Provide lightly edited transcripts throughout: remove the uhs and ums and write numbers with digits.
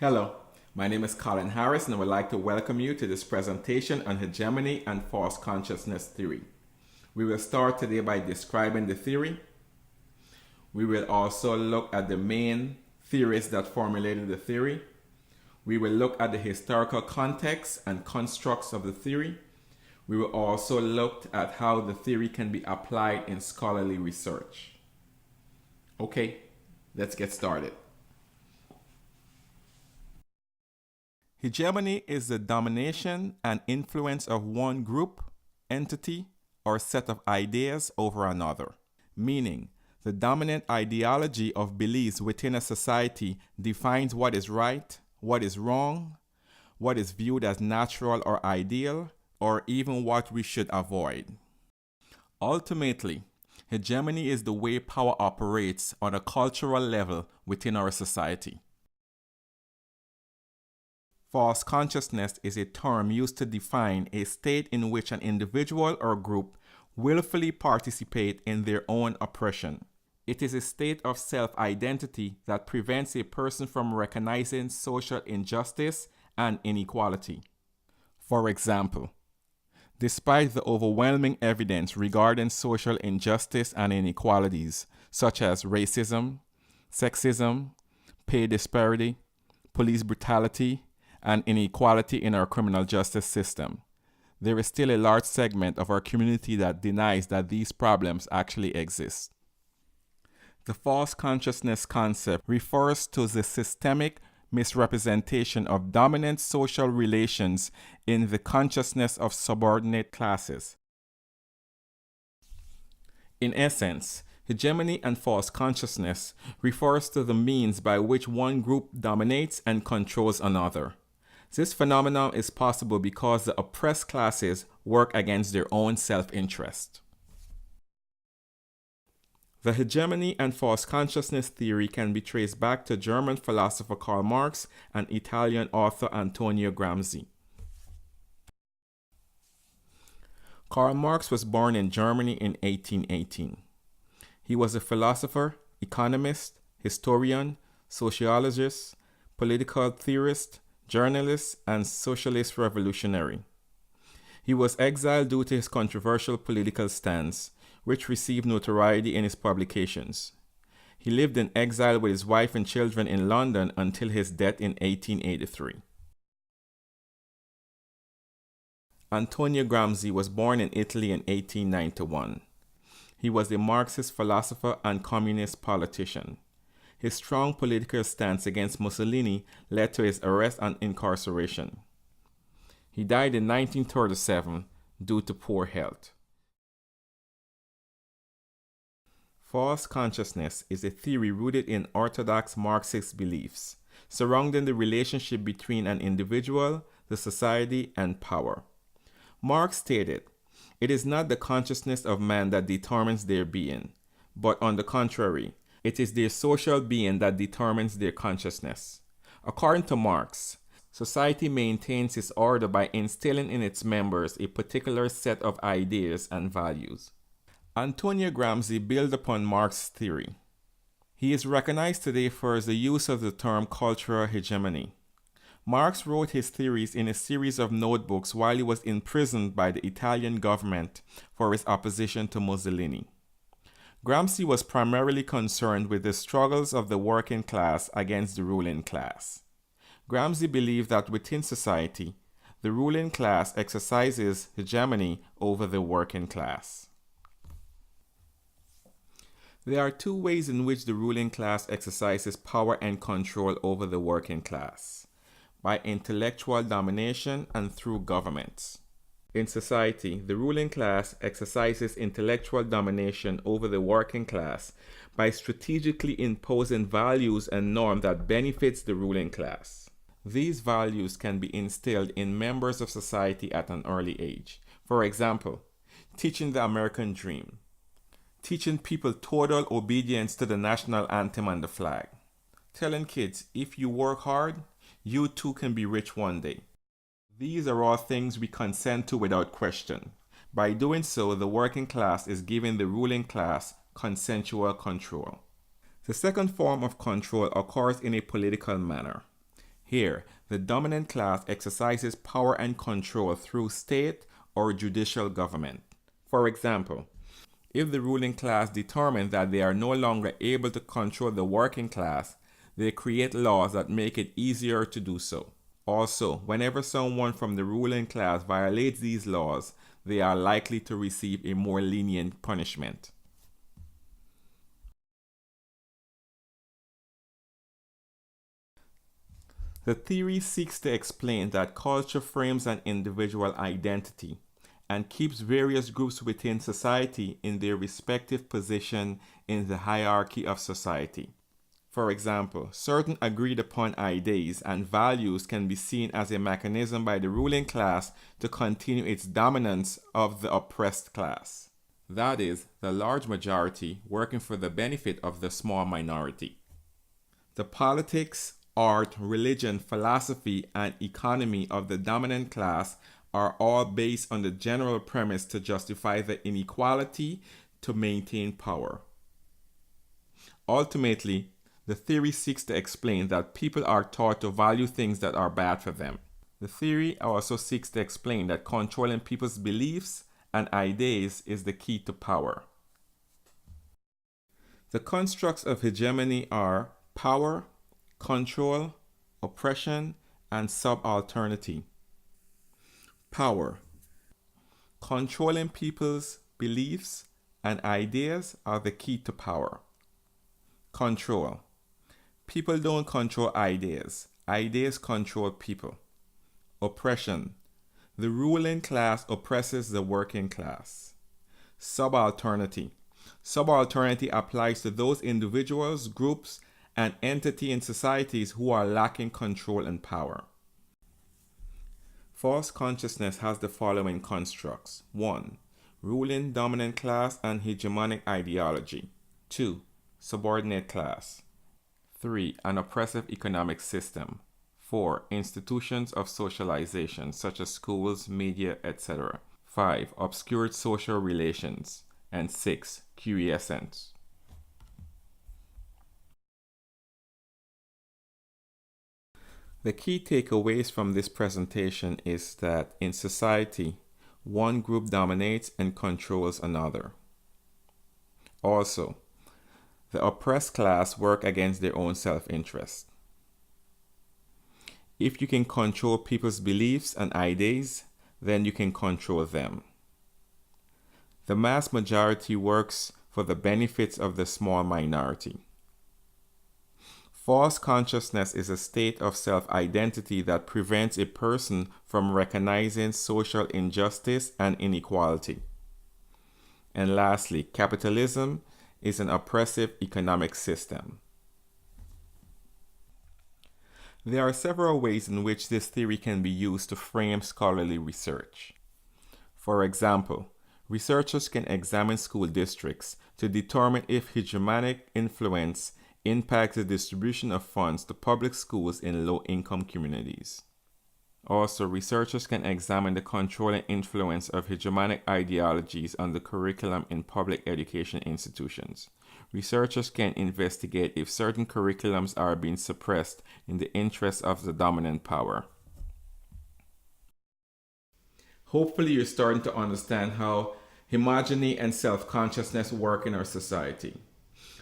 Hello, my name is Colin Harris and I would like to welcome you to this presentation on hegemony and false consciousness theory. We will start today by describing the theory. We will also look at the main theorists that formulated the theory. We will look at the historical context and constructs of the theory. We will also look at how the theory can be applied in scholarly research. Okay, let's get started. Hegemony is the domination and influence of one group, entity, or set of ideas over another, meaning the dominant ideology of beliefs within a society defines what is right, what is wrong, what is viewed as natural or ideal, or even what we should avoid. Ultimately, hegemony is the way power operates on a cultural level within our society. False consciousness is a term used to define a state in which an individual or group willfully participate in their own oppression. It is a state of self-identity that prevents a person from recognizing social injustice and inequality. For example, despite the overwhelming evidence regarding social injustice and inequalities, such as racism, sexism, pay disparity, police brutality, and inequality in our criminal justice system, there is still a large segment of our community that denies that these problems actually exist. The false consciousness concept refers to the systemic misrepresentation of dominant social relations in the consciousness of subordinate classes. In essence, hegemony and false consciousness refers to the means by which one group dominates and controls another. This phenomenon is possible because the oppressed classes work against their own self-interest. The hegemony and false consciousness theory can be traced back to German philosopher Karl Marx and Italian author Antonio Gramsci. Karl Marx was born in Germany in 1818. He was a philosopher, economist, historian, sociologist, political theorist, journalist, and socialist revolutionary. He was exiled due to his controversial political stance, which received notoriety in his publications. He lived in exile with his wife and children in London until his death in 1883. Antonio Gramsci was born in Italy in 1891. He was a Marxist philosopher and communist politician. His strong political stance against Mussolini led to his arrest and incarceration. He died in 1937 due to poor health. False consciousness is a theory rooted in orthodox Marxist beliefs, surrounding the relationship between an individual, the society, and power. Marx stated, "It is not the consciousness of man that determines their being, but on the contrary, it is their social being that determines their consciousness." According to Marx, society maintains its order by instilling in its members a particular set of ideas and values. Antonio Gramsci built upon Marx's theory. He is recognized today for the use of the term cultural hegemony. Marx wrote his theories in a series of notebooks while he was imprisoned by the Italian government for his opposition to Mussolini. Gramsci was primarily concerned with the struggles of the working class against the ruling class. Gramsci believed that within society, the ruling class exercises hegemony over the working class. There are two ways in which the ruling class exercises power and control over the working class: by intellectual domination and through governments. In society, the ruling class exercises intellectual domination over the working class by strategically imposing values and norms that benefits the ruling class. These values can be instilled in members of society at an early age. For example, teaching the American dream, teaching people total obedience to the national anthem and the flag, telling kids, if you work hard, you too can be rich one day. These are all things we consent to without question. By doing so, the working class is giving the ruling class consensual control. The second form of control occurs in a political manner. Here, the dominant class exercises power and control through state or judicial government. For example, if the ruling class determines that they are no longer able to control the working class, they create laws that make it easier to do so. Also, whenever someone from the ruling class violates these laws, they are likely to receive a more lenient punishment. The theory seeks to explain that culture frames an individual identity and keeps various groups within society in their respective position in the hierarchy of society. For example, certain agreed upon ideas and values can be seen as a mechanism by the ruling class to continue its dominance of the oppressed class. That is, the large majority working for the benefit of the small minority. The politics, art, religion, philosophy, and economy of the dominant class are all based on the general premise to justify the inequality to maintain power. Ultimately, the theory seeks to explain that people are taught to value things that are bad for them. The theory also seeks to explain that controlling people's beliefs and ideas is the key to power. The constructs of hegemony are power, control, oppression, and subalternity. Power. Controlling people's beliefs and ideas are the key to power. Control. People don't control ideas. Ideas control people. Oppression. The ruling class oppresses the working class. Subalternity. Subalternity applies to those individuals, groups, and entities in societies who are lacking control and power. False consciousness has the following constructs. 1. Ruling dominant class and hegemonic ideology. 2. Subordinate class. 3. An oppressive economic system. 4. Institutions of socialization such as schools, media, etc. 5. Obscured social relations. And 6. Quiescence. The key takeaways from this presentation is that in society, one group dominates and controls another. Also, the oppressed class work against their own self-interest. If you can control people's beliefs and ideas, then you can control them. The mass majority works for the benefits of the small minority. False consciousness is a state of self-identity that prevents a person from recognizing social injustice and inequality. And lastly, capitalism is an oppressive economic system. There are several ways in which this theory can be used to frame scholarly research. For example, researchers can examine school districts to determine if hegemonic influence impacts the distribution of funds to public schools in low-income communities. Also, researchers can examine the controlling influence of hegemonic ideologies on the curriculum in public education institutions. Researchers can investigate if certain curriculums are being suppressed in the interest of the dominant power. Hopefully, you're starting to understand how hegemony and self-consciousness work in our society.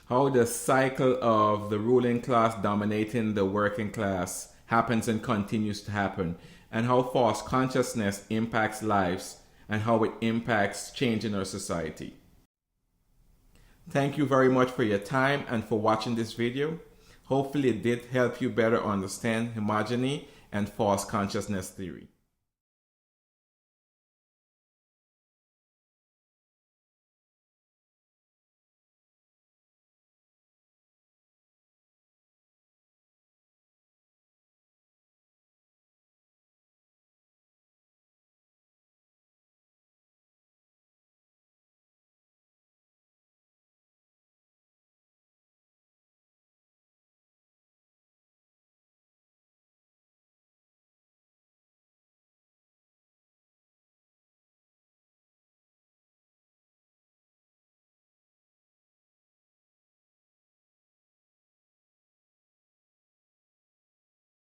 How the cycle of the ruling class dominating the working class happens and continues to happen, and how false consciousness impacts lives and how it impacts change in our society. Thank you very much for your time and for watching this video. Hopefully it did help you better understand hegemony and false consciousness theory.